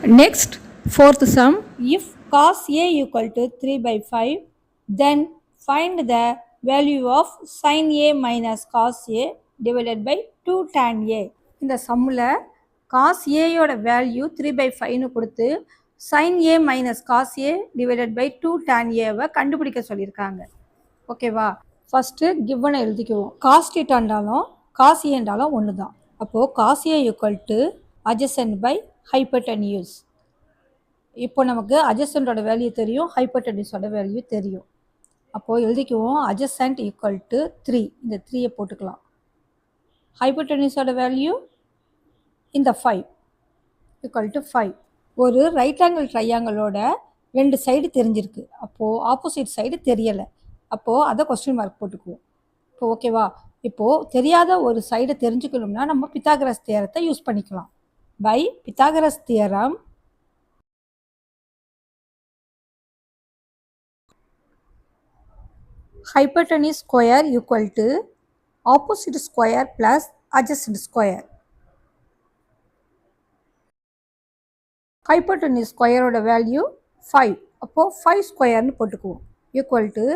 Next, fourth sum. If cos A equal to 3 by 5, then find the value of sin A minus cos A divided by 2 tan A. இந்த சம்மில் cos A யோட value 3 by 5னு கொடுத்து sin A minus cos A divided by 2 tan Aவை கண்டுபிடிக்க சொல்லியிருக்காங்க. ஓகேவா? First கிவனை எழுதிக்குவோம். Cos தீட்டாண்டாலும் காஸ் ஏண்டாலும் ஒன்று தான். அப்போது cos A equal to adjacent by hypotenuse. இப்போ நமக்கு adjacentோட வேல்யூ தெரியும், ஹைப்போடென்யூஸோட வேல்யூ தெரியும். அப்போது எழுதிக்குவோம் adjacent ஈக்குவல் டு 3. இந்த 3யை போட்டுக்கலாம். ஹைப்போடென்யூஸோட வேல்யூ இந்த 5 ஈக்குவல் டு 5. ஒரு ரைட் ஆங்கிள் ட்ரையாங்கிளோட 2 சைடு தெரிஞ்சிருக்கு. அப்போது ஆப்போசிட் சைடு தெரியலை. அப்போது அதை கொஸ்டின் மார்க் போட்டுக்குவோம். இப்போ ஓகேவா? இப்போது தெரியாத ஒரு சைடை தெரிஞ்சுக்கணும்னா நம்ம பித்தாகரஸ் தியரத்தை யூஸ் பண்ணிக்கலாம். By Pythagoras theorem hypotenuse square equal to opposite square plus adjacent square. hypotenuse square ஓட வேல்யூ 5. அப்போது 5 ஸ்கொயர்னு போட்டுக்குவோம். ஈக்குவல் டு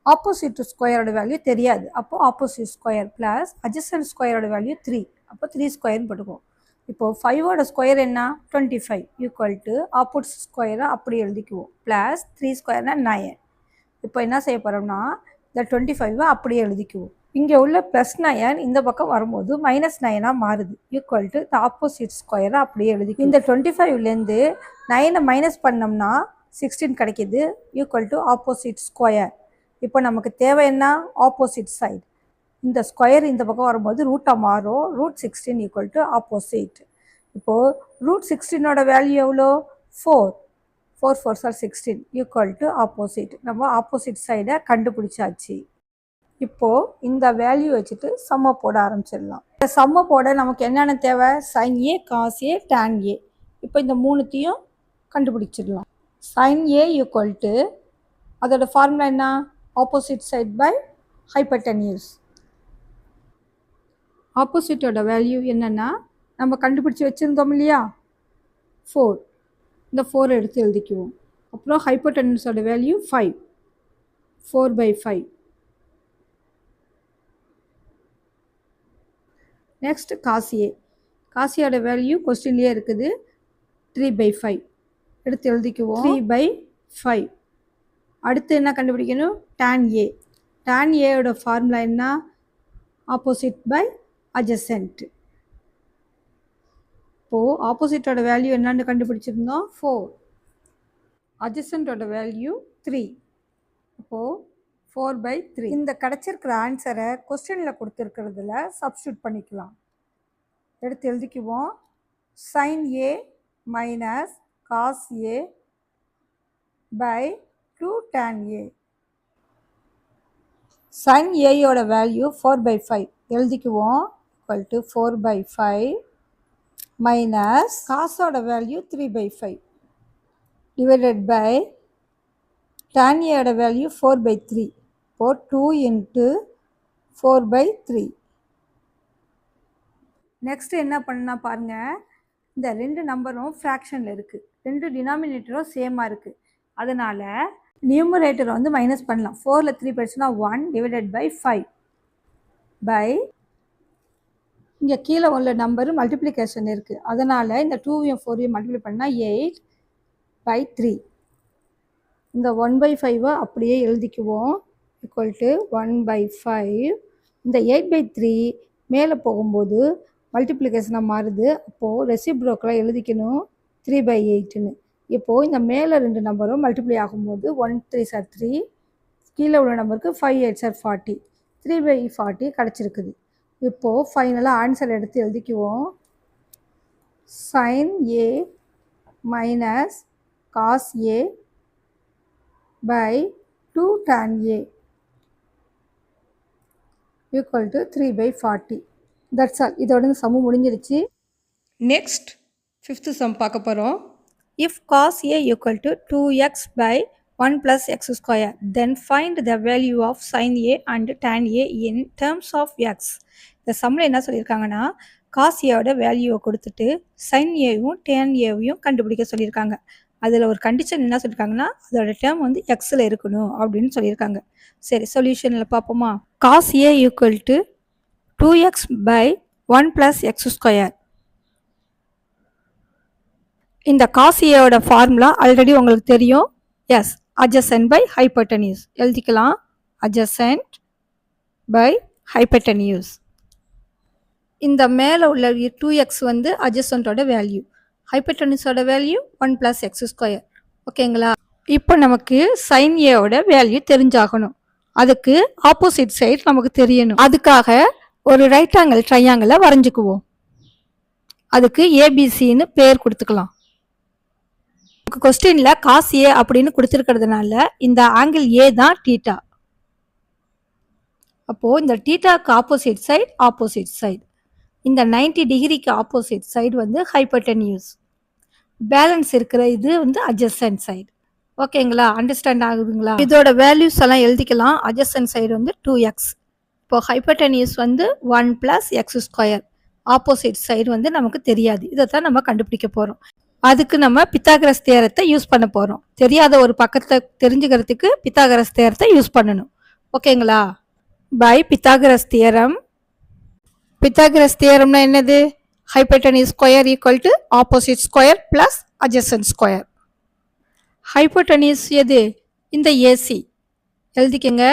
ஆப்போசிட் ஸ்கொயரோட வேல்யூ தெரியாது. அப்போது ஆப்போசிட் ஸ்கொயர் ப்ளஸ் adjacent ஸ்கொயரோட வேல்யூ 3. அப்போ 3 ஸ்கொயர்னு போட்டுக்குவோம். இப்போது 5ஓட ஸ்கொயர் என்ன? 25 ஈக்குவல் டு ஆப்போசிட் ஸ்கொயரை அப்படி எழுதிக்குவோம். ப்ளஸ் 3 ஸ்கொயர்னா 9. இப்போ என்ன செய்ய போகிறோம்னா இந்த 25 அப்படியே எழுதிக்குவோம். இங்கே உள்ள ப்ளஸ் 9 இந்த பக்கம் வரும்போது மைனஸ் 9ஆக மாறுது. ஈக்குவல் டு த ஆப்போசிட் ஸ்கொயரை அப்படியே எழுதிக்கும். இந்த 25லேருந்து 9 மைனஸ் பண்ணோம்னா 16 கிடைக்கிது. Equal to opposite square. இப்போ நமக்கு தேவை என்ன? Opposite side. இந்த ஸ்கொயர் இந்த பக்கம் வரும்போது ரூட்டாக மாறும். Root 16 equal to opposite. இப்போது ரூட் 16ஓட வேல்யூ எவ்வளோ? 4. 4 4s are 16 equal to opposite. நம்ம ஆப்போசிட் சைடை கண்டுபிடிச்சாச்சு. இப்போது இந்த வேல்யூ வச்சுட்டு சம்மை போட ஆரம்பிச்சிடலாம். இந்த சம்மை போட நமக்கு என்னென்ன தேவை? Sine A, cos A, tan A. இப்போ இந்த மூணுத்தையும் கண்டுபிடிச்சிடலாம். சைன் ஏ ஈக்குவல் டு அதோட ஃபார்முலா என்ன? Opposite side by hypotenuse. ஆப்போசிட்டோட வேல்யூ என்னென்னா நம்ம கண்டுபிடிச்சி வச்சுருந்தோம் இல்லையா? 4. இந்த 4 எடுத்து எழுதிக்குவோம். அப்புறம் ஹைப்போடென்யூஸோட வேல்யூ 5. 4 by 5. நெக்ஸ்ட் காசியே. காசியோட வேல்யூ கொஸ்டின்லேயே இருக்குது. 3 by 5 எடுத்து எழுதிக்குவோம். 3 by 5. அடுத்து என்ன கண்டுபிடிக்கணும்? tan A. tan ஏயோட ஃபார்முலா என்ன? Opposite by adjacent. இப்போது ஆப்போசிட்டோட வேல்யூ என்னன்னு கண்டுபிடிச்சிருந்தோம்? 4. adjacentோட வேல்யூ 3. அப்போது 4 by 3. இந்த கிடச்சிருக்கிற ஆன்சரை கொஸ்டினில் கொடுத்துருக்கிறதுல சப்ஸ்டியூட் பண்ணிக்கலாம். எடுத்து எழுதிக்குவோம். Sine A minus cos A by 2 tan A. Sine ஏயோட வேல்யூ 4 by 5 எழுதிக்குவோம். ஈக்குவல் டு 4 by 5 மைனஸ் காசோட value 3 by 5 divided by tan ஏயோட வேல்யூ 4 by 3. இப்போ 2 into 4 by 3. நெக்ஸ்ட் என்ன பண்ணால் பாருங்கள். இந்த 2 நம்பரும் ஃப்ராக்ஷனில் இருக்குது. 2 டினாமினேட்டரும் சேமாக இருக்குது. அதனால் நியூமரேட்டரை வந்து மைனஸ் பண்ணலாம். 4ல் 3 போயிடுச்சுன்னா 1 டிவைடட் பை 5 பை இங்கே கீழே உள்ள நம்பரு மல்டிப்ளிகேஷன் இருக்குது. அதனால் இந்த 2வையும் 4வையும் மல்டிப்ளை பண்ணால் 8 by 3. இந்த 1 by 5 அப்படியே எழுதிக்குவோம். Equal to 1 by 5. இந்த 8 by 3 மேலே போகும்போது மல்டிப்ளிகேஷனாக மாறுது. அப்போது ரெசிப்ரோக்கெலாம் எழுதிக்கணும் 3 by 8ன்னு. இப்போது இந்த மேலே 2 நம்பரும் மல்டிப்ளை ஆகும்போது 1 3s are 3. கீழே உள்ள நம்பருக்கு 5 8s are 40. 3 by 40 கிடச்சிருக்குது. இப்போது ஃபைனலாக ஆன்சர் எடுத்து எழுதிக்குவோம். Sine A minus cos A by 2 tan A equal to 3 by 40. That's all. இதோட இந்த சம்மு முடிஞ்சிருச்சு. நெக்ஸ்ட் ஃபிஃப்த்து சம் பார்க்க போகிறோம். If cos A equal to 2x by 1 plus x square, then find the value of sin A and tan A in terms of x. இந்த சம்மில் என்ன சொல்லியிருக்காங்கன்னா cos ஏவோட வேல்யூவை கொடுத்துட்டு சைன் ஏவும் டேன் ஏவையும் கண்டுபிடிக்க சொல்லியிருக்காங்க. அதில் ஒரு கண்டிஷன் என்ன சொல்லியிருக்காங்கன்னா அதோட டேர்ம் வந்து எக்ஸில் இருக்கணும் அப்படின்னு சொல்லியிருக்காங்க. சரி, சொல்யூஷனில் பார்ப்போமா. Cos A equal to 2x by 1 plus x square. இந்த காஸ் ஏவோட ஃபார்முலா ஆல்ரெடி உங்களுக்கு தெரியும். எஸ், adjacent by hypotenuse எழுதிக்கலாம். adjacent by hypotenuse. இந்த மேலே உள்ள 2x வந்து adjacentோட வேல்யூ, ஹைப்போட்டெனியூஸோட வேல்யூ 1 plus x ஸ்கொயர். ஓகேங்களா. இப்போ நமக்கு சைன் ஏவோட வேல்யூ தெரிஞ்சாகணும். அதுக்கு ஆப்போசிட் சைடு நமக்கு தெரியணும். அதுக்காக ஒரு ரைட் ஆங்கிள் ட்ரையாங்கிளை வரைஞ்சிக்குவோம். அதுக்கு ஏபிசின்னு பேர் கொடுத்துக்கலாம். கொஸ்டின்ல காஸ் ஏ அப்படின்னு கொடுத்துருக்கிறதுனால இந்த ஆங்கிள் ஏ தான் டீட்டா. அப்போ இந்த டீட்டாக்கு ஆப்போசிட் சைடு, இந்த 90 டிகிரிக்கு ஆப்போசிட் சைடு வந்து ஹைப்போட்டெனியூஸ். பேலன்ஸ் இருக்கிற இது வந்து அட்ஜசன்ட் சைடு. ஓகேங்களா, அண்டர்ஸ்டாண்ட் ஆகுதுங்களா. இதோட வேல்யூஸ் எல்லாம் எழுதிக்கலாம். அட்ஜசன்ட் சைடு வந்து 2x. இப்போ ஹைப்போட்டெனியூஸ் வந்து 1 plus x square. Opposite side வந்து நமக்கு தெரியாது. இதை தான் நம்ம கண்டுபிடிக்க போகிறோம். அதுக்கு நம்ம பித்தாகரஸ் தேரத்தை யூஸ் பண்ண போகிறோம். தெரியாத ஒரு பக்கத்தை தெரிஞ்சுக்கிறதுக்கு பித்தாகரஸ் தேரத்தை யூஸ் பண்ணணும். ஓகேங்களா. By Pythagoras theorem. பித்தாகரஸ் தியரம்னா என்னது? Hypotenuse square equal to opposite square plus adjacent square. Hypotenuse எது? இந்த ஏசி எழுதிக்கங்க.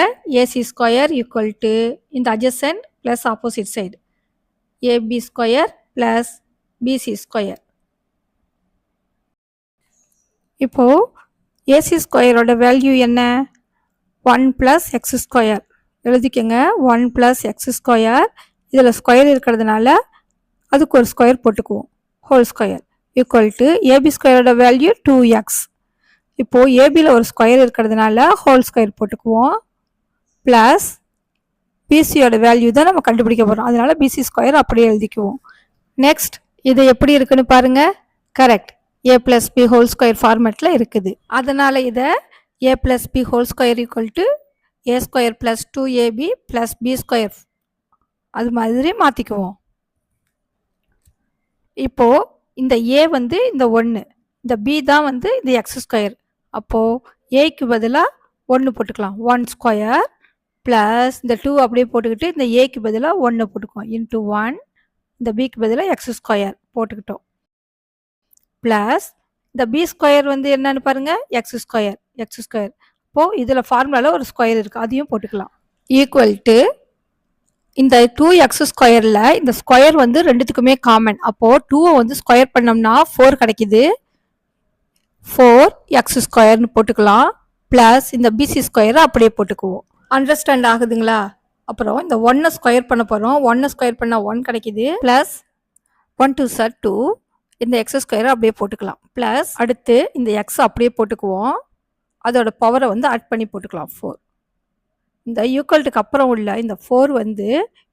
ஏசி ஸ்கொயர் ஈக்குவல் டு இந்த adjacent plus opposite side AB square plus BC square. இப்போ ஏசி ஸ்கொயரோட வேல்யூ என்ன? 1 plus x ஸ்கொயர் எழுதிக்கங்க. 1 plus x ஸ்கொயர். இதில் square இருக்கிறதுனால அதுக்கு ஒரு ஸ்கொயர் போட்டுக்குவோம். Whole square equal to AB ஸ்கொயரோட வேல்யூ 2x. இப்போது ஏபியில் ஒரு ஸ்கொயர் இருக்கிறதுனால ஹோல் ஸ்கொயர் போட்டுக்குவோம். ப்ளஸ் பிசியோட வேல்யூ தான் நம்ம கண்டுபிடிக்க போகிறோம். அதனால பிசி ஸ்கொயர் அப்படியே எழுதிக்குவோம். நெக்ஸ்ட் இது எப்படி இருக்குன்னு பாருங்கள். Correct, a plus b whole square ஃபார்மேட்டில் இருக்குது. அதனால் இதை a plus b whole square equal to a square plus 2ab plus b square அது மாதிரி மாற்றிக்குவோம். இப்போது இந்த a வந்து இந்த 1, இந்த b தான் வந்து இந்த x ஸ்கொயர். அப்போது ஏக்கு பதிலாக 1 போட்டுக்கலாம். 1 ஸ்கொயர் ப்ளஸ் இந்த 2 அப்படியே போட்டுக்கிட்டு இந்த ஏக்கு பதிலாக 1 போட்டுக்குவோம். இன்ட்டு 1, இந்த பிக்கு பதிலாக x ஸ்கொயர் போட்டுக்கிட்டோம். ப்ளஸ் இந்த பி ஸ்கொயர் வந்து என்னன்னு பாருங்கள், எக்ஸ் ஸ்கொயர். இப்போது இதில் ஃபார்முலாவில் ஒரு ஸ்கொயர் இருக்குது, அதையும் போட்டுக்கலாம். ஈக்குவல் டு இந்த 2x ஸ்கொயரில் இந்த ஸ்கொயர் வந்து ரெண்டுத்துக்குமே காமன். அப்போது 2 வந்து ஸ்கொயர் பண்ணோம்னா 4 கிடைக்குது. 4x ஸ்கொயர்னு போட்டுக்கலாம். ப்ளஸ் இந்த பிசி ஸ்கொயரை அப்படியே போட்டுக்குவோம். அண்டர்ஸ்டாண்ட் ஆகுதுங்களா. அப்புறம் இந்த 1 ஸ்கொயர் பண்ண போகிறோம். 1 ஸ்கொயர் பண்ணால் 1 கிடைக்குது. ப்ளஸ் 1 2 சார் 2, இந்த எக்ஸ் ஸ்கொயரை அப்படியே போட்டுக்கலாம். ப்ளஸ் அடுத்து இந்த எக்ஸ் அப்படியே போட்டுக்குவோம். அதோட பவரை வந்து ஆட் பண்ணி போட்டுக்கலாம். 4. இந்த ஈக்குவல்ட்டுக்கு அப்புறம் உள்ள இந்த 4 வந்து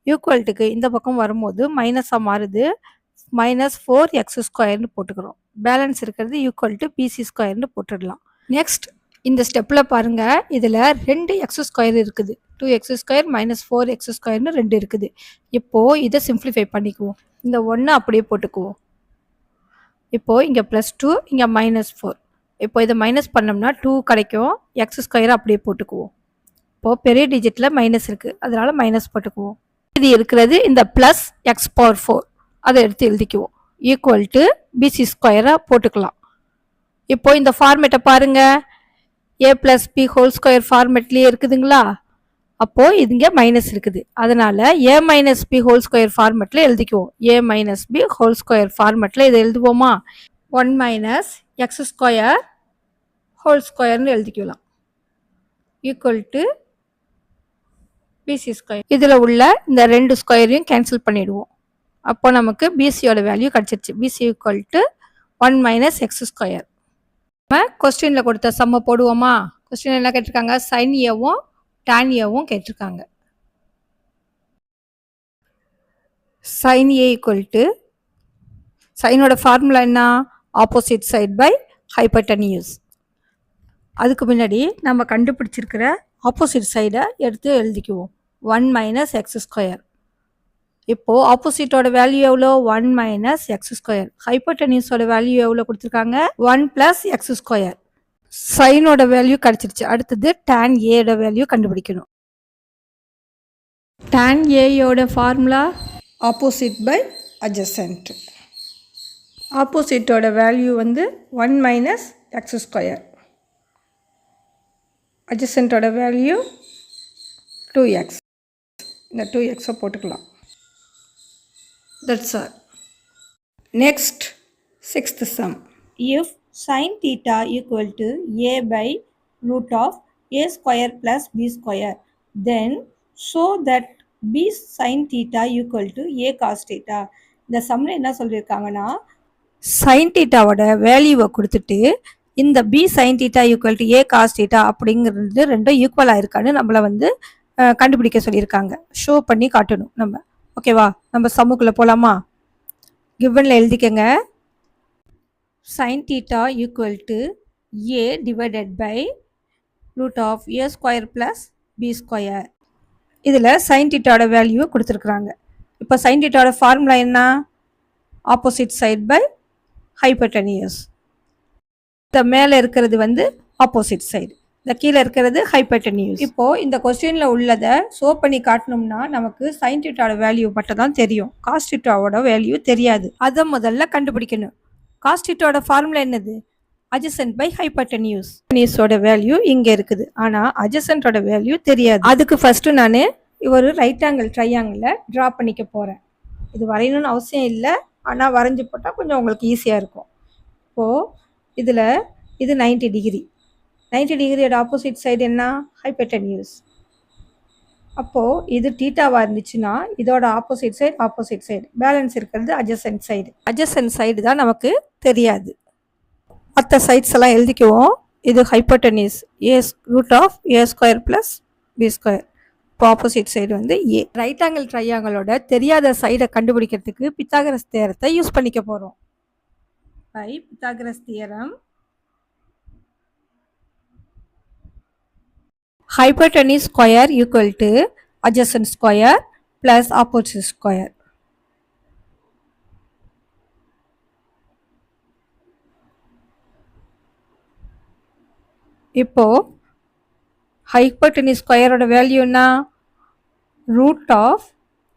ஈக்குவல்ட்டுக்கு இந்த பக்கம் வரும்போது மைனஸாக மாறுது. -4x ஸ்கொயர்னு போட்டுக்கிறோம். பேலன்ஸ் இருக்கிறது ஈக்குவல் டு பிசி ஸ்கொயர்னு போட்டுடலாம். நெக்ஸ்ட் இந்த ஸ்டெப்பில் பாருங்கள், இதில் 2 எக்ஸ் ஸ்கொயர் இருக்குது. 2x ஸ்கொயர் -4x ஸ்கொயர்னு 2 இருக்குது. இப்போது இதை சிம்பிளிஃபை பண்ணிக்குவோம். இந்த 1 அப்படியே போட்டுக்குவோம். இப்போது இங்கே +2, இங்கே -4. இப்போ இதை மைனஸ் பண்ணோம்னா 2 கிடைக்கும். எக்ஸ் ஸ்கொயரை அப்படியே போட்டுக்குவோம். இப்போது பெரிய டிஜிட்டில் மைனஸ் இருக்குது, அதனால் மைனஸ் போட்டுக்குவோம். இது இருக்கிறது இந்த +x⁴ அதை எடுத்து எழுதிக்குவோம். ஈக்குவல் டு பிசி ஸ்கொயரை போட்டுக்கலாம். இப்போது இந்த ஃபார்மேட்டை பாருங்கள், a + b ஹோல் ஸ்கொயர் ஃபார்மேட்லேயே இருக்குதுங்களா. அப்போது இதுங்க மைனஸ் இருக்குது, அதனால் a - b ஹோல் ஸ்கொயர் ஃபார்மேட்டில் எழுதிக்குவோம். a - b ஹோல் ஸ்கொயர் ஃபார்மேட்டில் இதை எழுதுவோமா. 1 - x ஸ்கொயர் ஹோல் ஸ்கொயர்னு எழுதிக்கலாம். Equal to PC square. இதில் உள்ள இந்த 2 ஸ்கொயரையும் கேன்சல் பண்ணிவிடுவோம். அப்போ நமக்கு பிசியோட வேல்யூ கிடச்சிருச்சு. PC equal to 1 - x square. நம்ம கொஸ்டினில் கொடுத்த சம்மை போடுவோமா. கொஸ்டின் என்ன கேட்டிருக்காங்க? சைன் ஏவும் டான் ஏவும் கேட்டிருக்காங்க. சைன் ஏ ஈக்குவல் டு, சைனோட ஃபார்முலா என்ன? Opposite side by hypotenuse. அதுக்கு முன்னாடி நம்ம கண்டுபிடிச்சிருக்கிற ஆப்போசிட் சைடை எடுத்து எழுதிக்குவோம். 1 - x ஸ்கொயர் இப்போது ஆப்போசிட்டோட வேல்யூ எவ்வளோ 1 மைனஸ் எக்ஸ் ஸ்கொயர். ஹைப்போட்டெனியூஸோட வேல்யூ எவ்வளோ கொடுத்துருக்காங்க 1 ப்ளஸ் எக்ஸ் ஸ்கொயர். சைனோட வேல்யூ கிடச்சிருச்சு. அடுத்தது tan ஏட வேல்யூ கண்டுபிடிக்கணும். tan ஏயோட ஃபார்முலா ஆப்போசிட் பை adjacent. ஆப்போசிட்டோட வேல்யூ வந்து 1 மைனஸ் எக்ஸ் ஸ்கொயர். adjacentோட வேல்யூ 2x. இந்த 2xஐ போட்டுக்கலாம். That's all. Next, sixth sum. If sin theta equal to a by root of a square plus b square, then show that b sin theta equal to a cos theta. இந்த சம்மில் என்ன சொல்லியிருக்காங்கன்னா sign தீட்டாவோட வேல்யூவை கொடுத்துட்டு இந்த B sine theta equal to A cos theta அப்படிங்கிறது ரெண்டும் ஈக்குவலாக இருக்கான்னு நம்மளை வந்து கண்டுபிடிக்க சொல்லியிருக்காங்க. ஷோ பண்ணி காட்டணும் நம்ம. ஓகேவா, நம்ம சம்முக்குள்ளே போகலாமா? கிவனில் எழுதிக்கங்க. Sine theta equal to a divided by root of A square plus B square. இதில் சைன் தீட்டாவோட வேல்யூ கொடுத்துருக்குறாங்க. இப்போ சைன் தீட்டாவோட ஃபார்முலா என்ன? Opposite side by hypotenuse. இந்த மேலே இருக்கிறது வந்து ஆப்போசிட் சைடு, இந்த கீழே இருக்கிறது ஹைப்போட்டெனியூஸ். இப்போது இந்த கொஸ்டினில் உள்ளதை ஷோ பண்ணி காட்டணும்னா நமக்கு சைன் தீட்டாவோட வேல்யூ மட்டும் தான் தெரியும், காஸ் தீட்டாவோட வேல்யூ தெரியாது. அதை முதல்ல கண்டுபிடிக்கணும். காஸ் தீட்டாவோட ஃபார்முலா என்னது? adjacent by hypotenuse. நியூஸோட வேல்யூ இங்கே இருக்குது, ஆனால் adjacentோட வேல்யூ தெரியாது. அதுக்கு ஃபஸ்ட்டு நான் ஒரு ரைட் ஆங்கிள் ட்ரையாங்கிளை ட்ரா பண்ணிக்க போகிறேன். இது வரையணும்னு அவசியம் இல்லை, ஆனால் வரைஞ்சி போட்டால் கொஞ்சம் உங்களுக்கு ஈஸியாக இருக்கும். இப்போது இதில் இது 90 டிகிரி. 90 டிகிரியோட ஆப்போசிட் சைடு என்ன? ஹைப்போட்டெனியூஸ். அப்போது இது தீட்டாவாக இருந்துச்சுன்னா இதோட ஆப்போசிட் சைடு பேலன்ஸ் இருக்கிறது adjacent சைடு. adjacent சைடு தான் நமக்கு தெரியாது. மற்ற சைட்ஸ் எல்லாம் எழுதிக்குவோம். இது hypotenuse A root of A square plus B square. இப்போ ஆப்போசிட் சைடு வந்து ஏ. ரைட் ஆங்கிள் ட்ரையாங்கிளோட தெரியாத சைடை கண்டுபிடிக்கிறதுக்கு பித்தாகரஸ் தியரத்தை யூஸ் பண்ணிக்க போகிறோம். By Pythagoras theorem, hypotenuse square equal to adjacent square plus opposite square. இப்போ hypotenuse square ஓட வேல்யூ என்ன? root of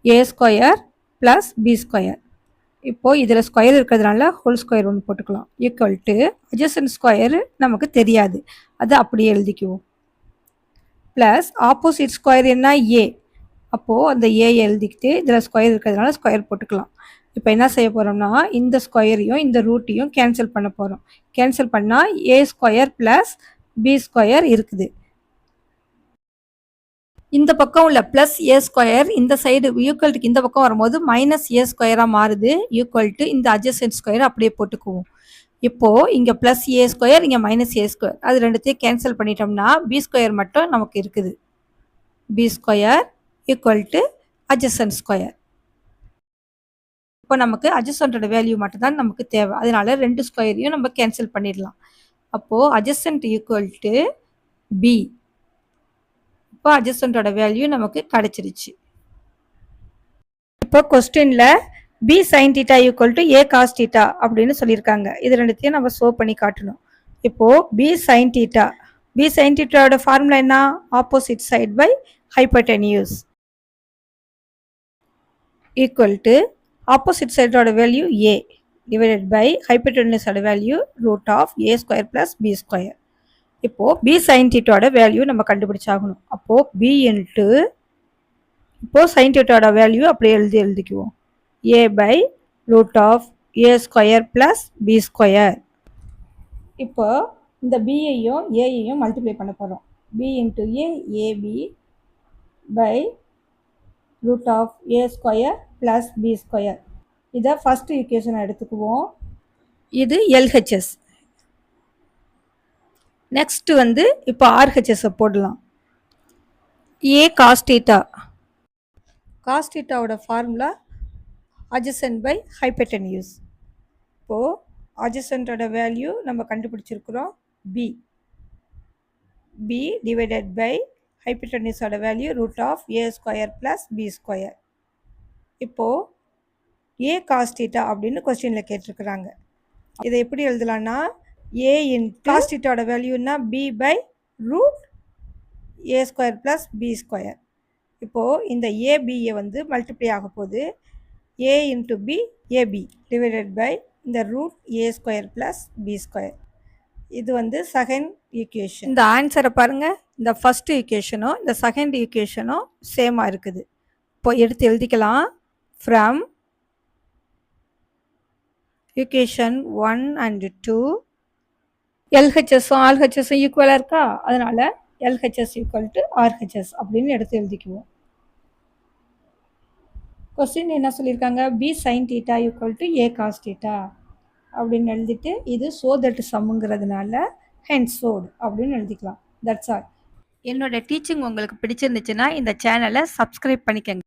a square plus b square. இப்போ இதில் ஸ்கொயர் இருக்கிறதுனால ஹோல் ஸ்கொயர் ஒன்று போட்டுக்கலாம். ஈக்குவல் டு adjacent ஸ்கொயர் நமக்கு தெரியாது, அது அப்படியே எழுதிக்குவோம். ப்ளஸ் ஆப்போசிட் ஸ்கொயர் என்ன? ஏ. அப்போது அந்த ஏ எழுதிக்கிட்டு இதில் ஸ்கொயர் இருக்கிறதுனால ஸ்கொயர் போட்டுக்கலாம். இப்போ என்ன செய்ய போகிறோம்னா இந்த ஸ்கொயரையும் இந்த ரூட்டையும் கேன்சல் பண்ண போகிறோம். கேன்சல் பண்ணால் A square plus B square இருக்குது. இந்த பக்கம் உள்ள ப்ளஸ் ஏ ஸ்கொயர் இந்த சைடு ஈக்குவல்ட்டுக்கு இந்த பக்கம் வரும்போது மைனஸ் ஏ ஸ்கொயராக மாறுது. ஈக்குவல் டு இந்த அட்ஜசன்ட் ஸ்கொயர் அப்படியே போட்டுக்குவோம். இப்போது இங்கே ப்ளஸ் ஏ ஸ்கொயர், இங்கே மைனஸ் ஏ ஸ்கொயர், அது ரெண்டுத்தையும் கேன்சல் பண்ணிட்டோம்னா பி ஸ்கொயர் மட்டும் நமக்கு இருக்குது. B square equal to adjacent square. இப்போ நமக்கு அட்ஜசன்ட்டோட வேல்யூ மட்டும்தான் நமக்கு தேவை, அதனால ரெண்டு ஸ்கொயரையும் நம்ம கேன்சல் பண்ணிடலாம். அப்போது அட்ஜசன்ட் ஈக்குவல் டு பி. இப்போ அட்ஜசன்ட்டோட வேல்யூ நமக்கு கிடச்சிருச்சு. இப்போ கொஸ்டினில் b sine theta equal to A cos theta அப்படின்னு சொல்லியிருக்காங்க. இது ரெண்டுத்தையும் நம்ம ஷோ பண்ணி காட்டணும். இப்போது பி சைன் தீட்டாவோட ஃபார்முலா என்ன? Opposite side by hypotenuse equal to opposite சைடோட வேல்யூ ஏ டிவைடட் பை ஹைப்போட்டெனியூஸோட value root of A square plus B square. இப்போது பி சைன் தீட்டாவோட வேல்யூ நம்ம கண்டுபிடிச்சாகணும். அப்போது பி இன்ட்டு இப்போது சைன் தீட்டாவோட வேல்யூ அப்படியே எழுதிக்குவோம். A by root of A square plus B square. இப்போ இந்த பியையும் ஏயையும் மல்டிப்ளை பண்ண போகிறோம். B into A AB by root of A square plus B square. இதை ஃபஸ்ட்டு ஈக்குவேஷனை எடுத்துக்குவோம். இது எல்ஹெச்எஸ். நெக்ஸ்ட் வந்து இப்போ ஆர்ஹெச்எஸை போடலாம். A cos theta. காஸ் தீட்டாவோட ஃபார்முலா adjacent பை ஹைப்போட்டெனியூஸ். இப்போது adjacentோட வேல்யூ நம்ம கண்டுபிடிச்சிருக்கிறோம் பி. பி டிவைடட் பை ஹைப்போட்டெனியூஸோட value root of A square plus B square. இப்போது ஏ காஸ் தீட்டா அப்படின்னு கொஸ்டினில் கேட்டிருக்கிறாங்க. இதை எப்படி எழுதலான்னா ஏ காஸ் தீட்டாவோட வேல்யூன்னா B by root A square plus B square. இப்போது இந்த ஏபியை வந்து மல்டிப்ளை ஆக போகுது. A into B AB divided by இந்த root A square plus B square. இது வந்து செகண்ட் ஈக்குவேஷன். இந்த ஆன்சரை பாருங்கள், இந்த ஃபஸ்ட் ஈக்குவேஷனும் இந்த செகண்ட் ஈக்குவேஷனும் சேமாக இருக்குது. இப்போ எடுத்து எழுதிக்கலாம். ஃப்ரம் ஈக்குவேஷன் 1 and 2 எல்ஹெச்எஸும் ஆர்ஹெச்எஸும் ஈக்குவலாக இருக்கா, அதனால் எல்ஹெச்எஸ் ஈக்குவல் டு ஆர்ஹெச்எஸ் அப்படின்னு எடுத்து எழுதிக்குவோம். கொஸ்டின் என்ன சொல்லியிருக்காங்க, B sine theta equal to A cos theta அப்படின்னு எழுதிட்டு இது ஸோ தட் சம்முங்கிறதுனால ஹென்ஸ் சோடு அப்படின்னு எழுதிக்கலாம். That's all. என்னோட டீச்சிங் உங்களுக்கு பிடிச்சிருந்துச்சுன்னா இந்த சேனலை சப்ஸ்கிரைப் பண்ணிக்கங்க.